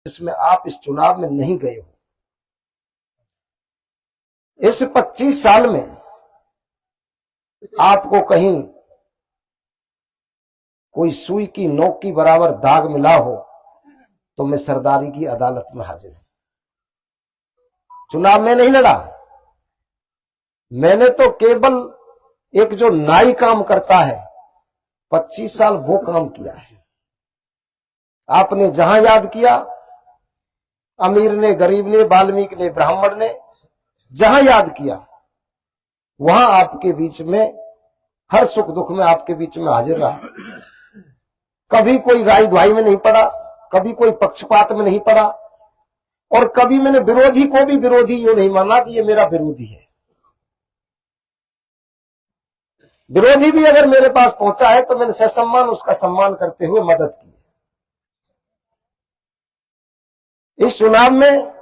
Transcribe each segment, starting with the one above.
जिसमें आप इस चुनाव में नहीं गए हो। इस 25 साल में आपको कहीं कोई सुई की नोक की बराबर दाग मिला हो तो मैं सरदारी की अदालत में हाजिर हूं। चुनाव में नहीं लड़ा, मैंने तो केवल एक जो नाई काम करता है 25 साल वो काम किया है। आपने जहां याद किया, अमीर ने, गरीब ने, वाल्मीकि ने, ब्राह्मण ने, जहां याद किया वहां आपके बीच में, हर सुख दुख में आपके बीच में हाजिर रहा। कभी कोई राय दुहाई में नहीं पड़ा, कभी कोई पक्षपात में नहीं पड़ा, और कभी मैंने विरोधी को भी विरोधी यूं नहीं माना कि ये मेरा विरोधी है। विरोधी भी अगर मेरे पास पहुंचा है तो मैंने ससम्मान उसका सम्मान करते हुए मदद की। इस चुनाव में,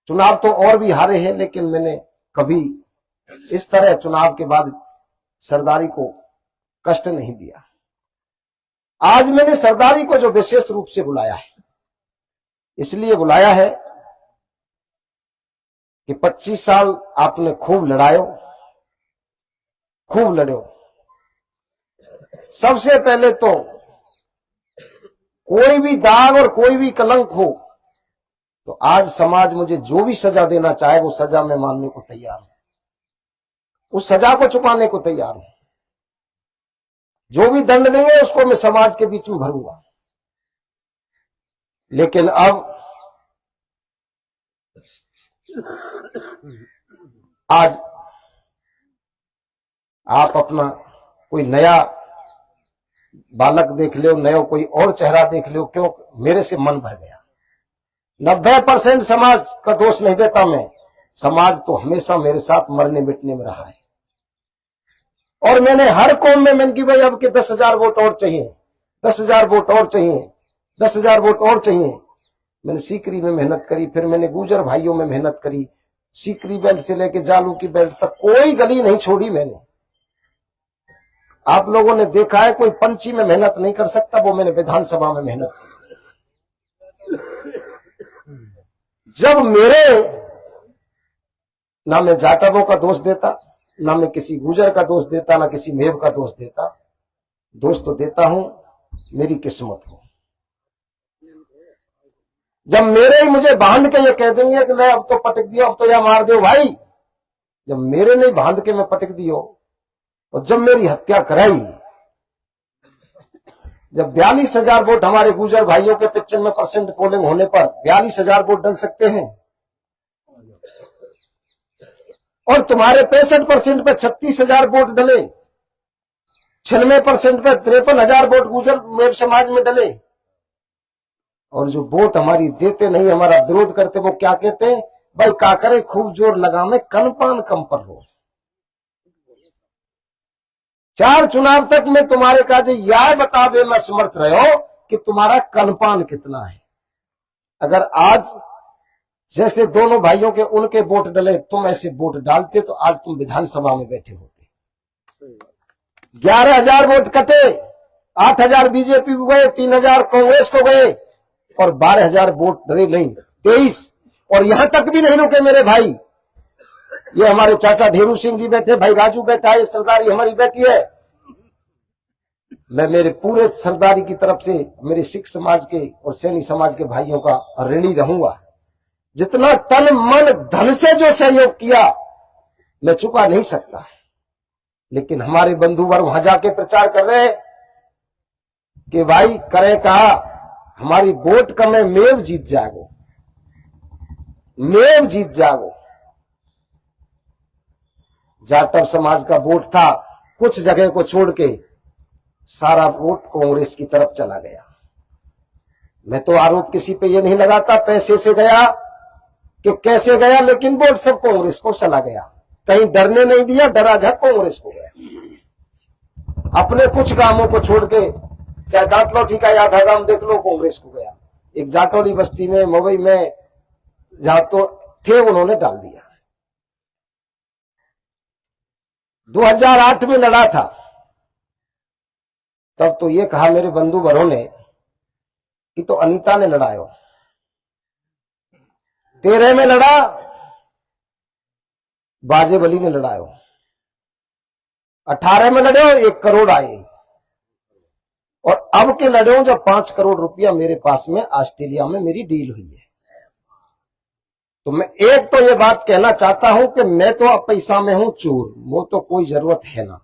चुनाव तो और भी हारे हैं, लेकिन मैंने कभी इस तरह चुनाव के बाद सरदारी को कष्ट नहीं दिया। आज मैंने सरदारी को जो विशेष रूप से बुलाया है, इसलिए बुलाया है कि 25 साल आपने खूब लड़ायो, खूब लड़ो। सबसे पहले तो कोई भी दाग और कोई भी कलंक हो तो आज समाज मुझे जो भी सजा देना चाहे वो सजा मैं मानने को तैयार हूं, उस सजा को छुपाने को तैयार हूं। जो भी दंड देंगे उसको मैं समाज के बीच में भरूंगा। लेकिन अब आज आप अपना कोई नया बालक देख लो, नया कोई और चेहरा देख लो, क्यों मेरे से मन भर गया। 90% समाज का दोष नहीं देता मैं, समाज तो हमेशा मेरे साथ मरने मिटने में रहा है। और मैंने हर कौम में मैंने कि भाई अब के 10,000 वोट और चाहिए, 10,000 वोट और चाहिए, 10,000 वोट और चाहिए। मैंने सीकरी में मेहनत करी, फिर मैंने गुर्जर भाइयों में मेहनत करी, सीकरी बेल्ट से लेके जालू की बेल्ट तक कोई गली नहीं छोड़ी मैंने। आप लोगों ने देखा है कोई पंची में मेहनत नहीं कर सकता, वो मैंने विधानसभा में मेहनत की। जब मेरे, ना मैं जाटवों का दोष देता, ना मैं किसी गुर्जर का दोष देता, ना किसी मेव का दोष देता, दोष तो देता हूं मेरी किस्मत को। जब मेरे ही मुझे बांध के ये कह देंगे कि ले अब तो पटक दियो, अब तो या मार दो भाई, जब मेरे नहीं बांध के मैं पटक दियो, और जब मेरी हत्या कराई, जब 42,000 वोट हमारे गुर्जर भाइयों के 95% पोलिंग होने पर 42,000 वोट डल सकते हैं, और तुम्हारे 65% पे 36,000 वोट डले, 96% पे 53,000 वोट गुर्जर मेव समाज में डले, और जो वोट हमारी देते नहीं, हमारा विरोध करते, वो क्या कहते हैं, भाई का करे खूब जोर लगा में कनपान कम पर हो। 4 चुनाव तक मैं तुम्हारे काजे यह बता दे मैं समर्थ रहे हो कि तुम्हारा कनपान कितना है। अगर आज जैसे दोनों भाइयों के उनके वोट डले, तुम ऐसे वोट डालते तो आज तुम विधानसभा में बैठे होते। 11,000 वोट कटे, 8,000 बीजेपी को गए, 3,000 कांग्रेस को गए, और 12,000 वोट डरे नहीं, 23। और यहां तक भी नहीं रुके मेरे भाई, ये हमारे चाचा ढेरू सिंह जी बैठे, भाई राजू बैठा है, सरदारी हमारी बैठी है। मैं मेरे पूरे सरदारी की तरफ से मेरे सिख समाज के और सैनी समाज के भाइयों का ऋणी रहूंगा। जितना तन मन धन से जो सहयोग किया मैं चुका नहीं सकता। लेकिन हमारे बंधु वर्ग वहां जाके प्रचार कर रहे हैं कि भाई करे कहा हमारी वोट कमे मेव जीत जागो, मेव जीत जागो। जाटव समाज का वोट था, कुछ जगह को छोड़ के सारा वोट कांग्रेस की तरफ चला गया। मैं तो आरोप किसी पे ये नहीं लगाता पैसे से गया कि कैसे गया, लेकिन वोट सब कांग्रेस को चला गया। कहीं डरने नहीं दिया, डरा झक कांग्रेस को गया। अपने कुछ गांवों को छोड़ के, चाहे दांतलौठी का आधा गांव देख लो, कांग्रेस को गया। एक जाटौली बस्ती में, मुंबई में जहां तो थे उन्होंने डाल दिया। 2008 में लड़ा था, तब तो ये कहा मेरे बंधु बरों ने कि तो अनीता ने लड़ायो, 13 में लड़ा बाजे बली ने लड़ायो, 18 में लड़े 1 करोड़ आए, और अब के लड़े जब 5 करोड़ रुपया मेरे पास में ऑस्ट्रेलिया में मेरी डील हुई है। तो मैं एक तो ये बात कहना चाहता हूं कि मैं तो अब पैसा में हूं चूर, वो तो कोई जरूरत है ना।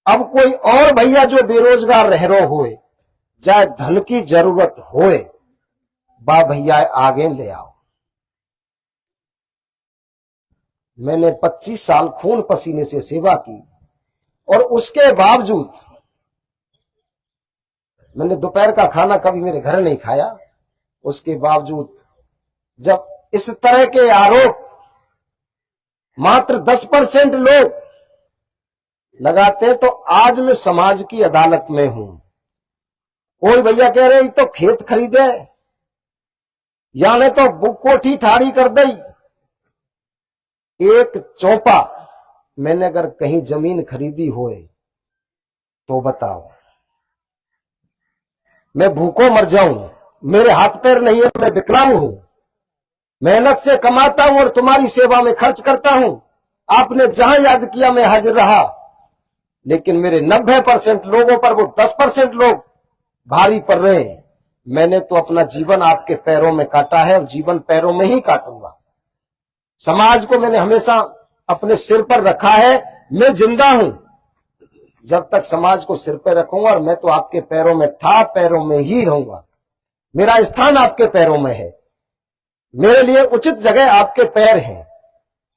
अब कोई और भैया जो बेरोजगार रह रो होए, चाहे धन की जरूरत होए, बा भैया आगे ले आओ। मैंने 25 साल खून पसीने से सेवा की, और उसके बावजूद मैंने दोपहर का खाना कभी मेरे घर नहीं खाया। उसके बावजूद जब इस तरह के आरोप मात्र 10% लोग लगाते, तो आज मैं समाज की अदालत में हूं। कोई भैया कह रहे तो खेत खरीदे, यानी तो कोठी ठाड़ी कर दई, एक चौपा मैंने अगर कहीं जमीन खरीदी होए तो बताओ, मैं भूखों मर जाऊं, मेरे हाथ पैर नहीं है, मैं विकलांग हूं, मेहनत से कमाता हूं और तुम्हारी सेवा में खर्च करता हूं। आपने जहां याद किया मैं हाजिर रहा, लेकिन मेरे 90% लोगों पर वो 10% लोग भारी पड़ रहे हैं। मैंने तो अपना जीवन आपके पैरों में काटा है और जीवन पैरों में ही काटूंगा। समाज को मैंने हमेशा अपने सिर पर रखा है, मैं जिंदा हूं। जब तक समाज को सिर पर रखूंगा, और मैं तो आपके पैरों में था, पैरों में ही रहूंगा। मेरा स्थान आपके पैरों में है, मेरे लिए उचित जगह आपके पैर हैं।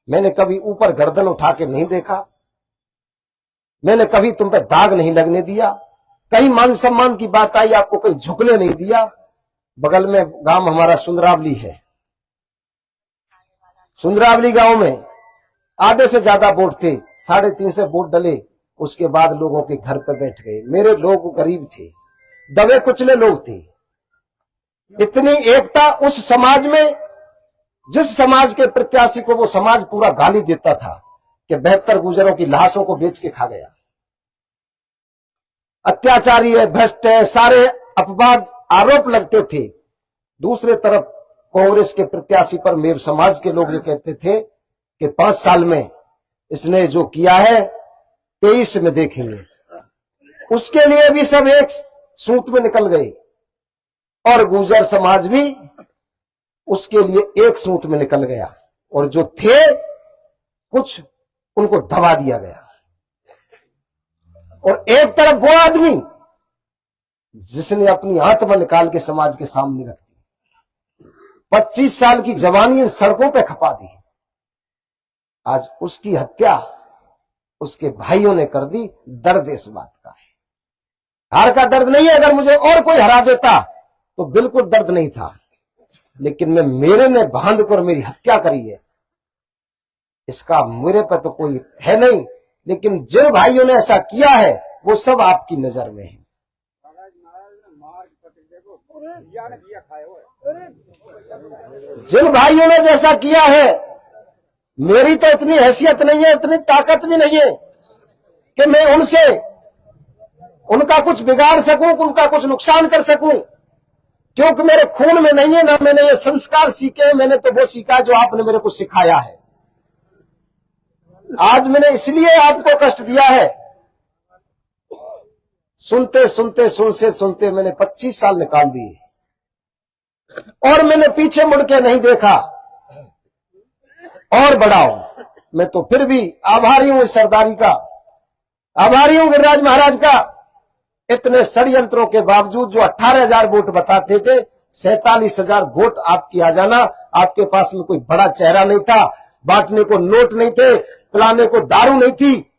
मैंने कभी ऊपर गर्दन उठा के नहीं देखा, मैंने कभी तुम पे दाग नहीं लगने दिया। कहीं मान सम्मान की बात आई, आपको कहीं झुकने नहीं दिया। बगल में गांव हमारा सुंदरावली है, सुंदरावली गांव में आधे से ज्यादा वोट थे, 350 वोट डले। उसके बाद लोगों के घर पे बैठ गए। मेरे लोग गरीब थे, दबे कुचले लोग थे। इतनी एकता उस समाज में, जिस समाज के प्रत्याशी को वो समाज पूरा गाली देता था कि 72 गुजरों की लाशों को बेच के खा गया, अत्याचारी है, भ्रष्ट है, सारे अपवाद आरोप लगते थे। दूसरे तरफ कांग्रेस के प्रत्याशी पर मेरे समाज के लोग ये कहते थे कि 5 साल में इसने जो किया है 23 में देखेंगे। उसके लिए भी सब एक सूत में निकल गए, और गुर्जर समाज भी उसके लिए एक सूत में निकल गया, और जो थे कुछ उनको दबा दिया गया। और एक तरफ वो आदमी जिसने अपनी आत्मा निकाल के समाज के सामने रख दी, 25 साल की जवानी इन सड़कों पे खपा दी, आज उसकी हत्या उसके भाइयों ने कर दी। दर्द इस बात का है, हार का दर्द नहीं है। अगर मुझे और कोई हरा देता तो बिल्कुल दर्द नहीं था, लेकिन मेरे ने बांध कर मेरी हत्या करी है, इसका मेरे पर तो कोई है नहीं। लेकिन जिन भाइयों ने ऐसा किया है वो सब आपकी नजर में है। जिन भाइयों ने जैसा किया है, मेरी तो इतनी हैसियत नहीं है, इतनी ताकत भी नहीं है कि मैं उनसे उनका कुछ बिगाड़ सकूं, उनका कुछ नुकसान कर सकूं, क्योंकि मेरे खून में नहीं है। ना मैंने ये संस्कार सीखे, मैंने तो वो सीखा जो आपने मेरे को सिखाया है। आज मैंने इसलिए आपको कष्ट दिया है, सुनते सुनते मैंने 25 साल निकाल दिए, और मैंने पीछे मुड़ के नहीं देखा। और बढ़ाओ, मैं तो फिर भी आभारी हूं इस सरदारी का, आभारी हूं गिरिराज महाराज का। इतने षड्यंत्रों के बावजूद जो 18,000 वोट बताते थे, 47,000 वोट आपकी आ जाना। आपके पास में कोई बड़ा चेहरा नहीं था, बांटने को नोट नहीं थे, पिलाने को दारू नहीं थी।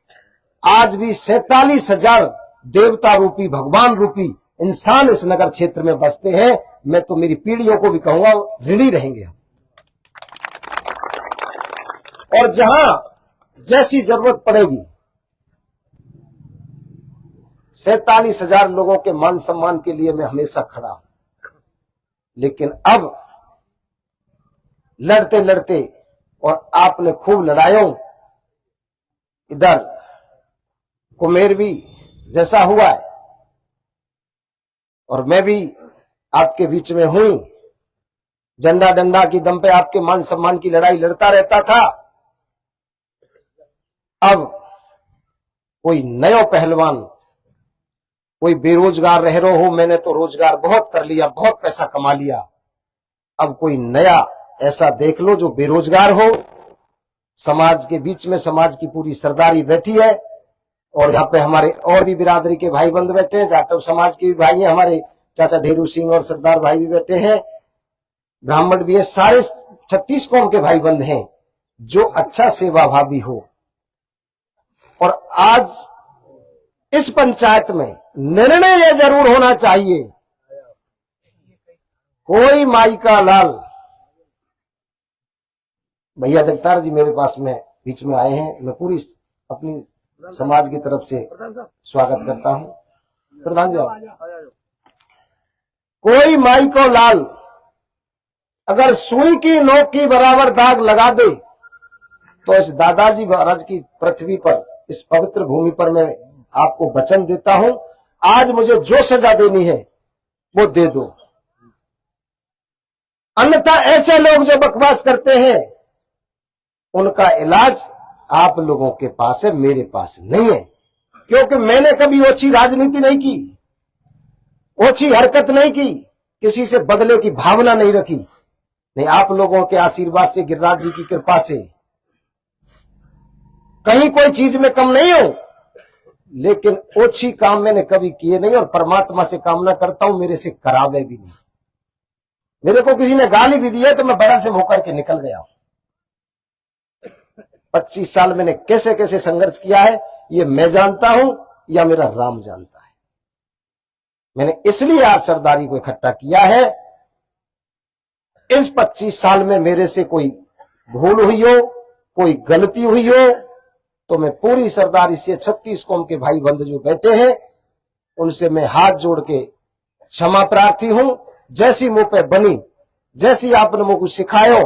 आज भी 47,000 देवता रूपी, भगवान रूपी इंसान इस नगर क्षेत्र में बसते हैं। मैं तो मेरी पीढ़ियों को भी कहूंगा, ऋणी रहेंगे हम। और जहां जैसी जरूरत पड़ेगी, 47,000 लोगों के मान सम्मान के लिए मैं हमेशा खड़ा हूं। लेकिन अब लड़ते लड़ते, और आपने खूब लड़ायों, इधर कुमेर भी जैसा हुआ है, और मैं भी आपके बीच में हुई, झंडा डंडा की दम पे आपके मान सम्मान की लड़ाई लड़ता रहता था। अब कोई नयो पहलवान, कोई बेरोजगार रह रहे हो, मैंने तो रोजगार बहुत कर लिया, बहुत पैसा कमा लिया, अब कोई नया ऐसा देख लो जो बेरोजगार हो। समाज के बीच में समाज की पूरी सरदारी बैठी है, और यहाँ पे हमारे और भी बिरादरी के भाई बंद बैठे हैं, जाटव समाज के भी भाई हैं, हमारे चाचा ढेरू सिंह और सरदार भाई भी बैठे हैं, ब्राह्मण भी है, सारे 36 कौम के भाई बंद हैं जो अच्छा सेवा भावी हो। और आज इस पंचायत में निर्णय यह जरूर होना चाहिए, कोई माई का लाल, भैया जगतार जी मेरे पास में बीच में आए हैं, मैं पूरी अपनी समाज की तरफ से स्वागत करता हूं। प्रधान जी, कोई माई को लाल अगर सुई की नोक की बराबर दाग लगा दे तो इस दादाजी महाराज की पृथ्वी पर, इस पवित्र भूमि पर मैं आपको वचन देता हूं, आज मुझे जो सजा देनी है वो दे दो। अन्यथा ऐसे लोग जो बकवास करते हैं उनका इलाज आप लोगों के पास है, मेरे पास नहीं है। क्योंकि मैंने कभी ओछी राजनीति नहीं की, ओछी हरकत नहीं की, किसी से बदले की भावना नहीं रखी। नहीं, आप लोगों के आशीर्वाद से, गिरिराज जी की कृपा से कहीं कोई चीज में कम नहीं हूं, लेकिन ओछी काम मैंने कभी किए नहीं, और परमात्मा से कामना करता हूं मेरे से करावे भी नहीं। मेरे को किसी ने गाली भी दी है तो मैं बगल से मुंह करके निकल गया हूं। 25 साल मैंने कैसे कैसे संघर्ष किया है ये मैं जानता हूं या मेरा राम जानता है। मैंने इसलिए आज सरदारी को इकट्ठा किया है। इस 25 साल में मेरे से कोई भूल हुई हो, कोई गलती हुई हो, तो मैं पूरी सरदारी से 36 कौम के भाई बंधु जो बैठे हैं उनसे मैं हाथ जोड़ के क्षमा प्रार्थी हूं। जैसी मुंह पे बनी, जैसी आपने मुझको सिखायो,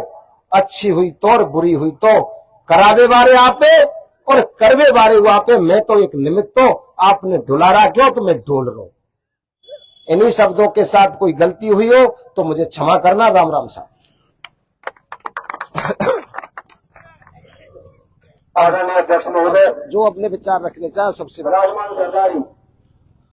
अच्छी हुई तो और बुरी हुई तो, करावे बारे आपे और करवे बारे वो आपे, मैं तो एक निमित्त हूं, आपने ढुलारा क्यों तो मैं ढोल रहा हूं। इन्हीं शब्दों के साथ कोई गलती हुई हो तो मुझे क्षमा करना। राम राम साहब। आदरणीय अध्यक्ष महोदय, जो अपने विचार रखने चाहे सबसे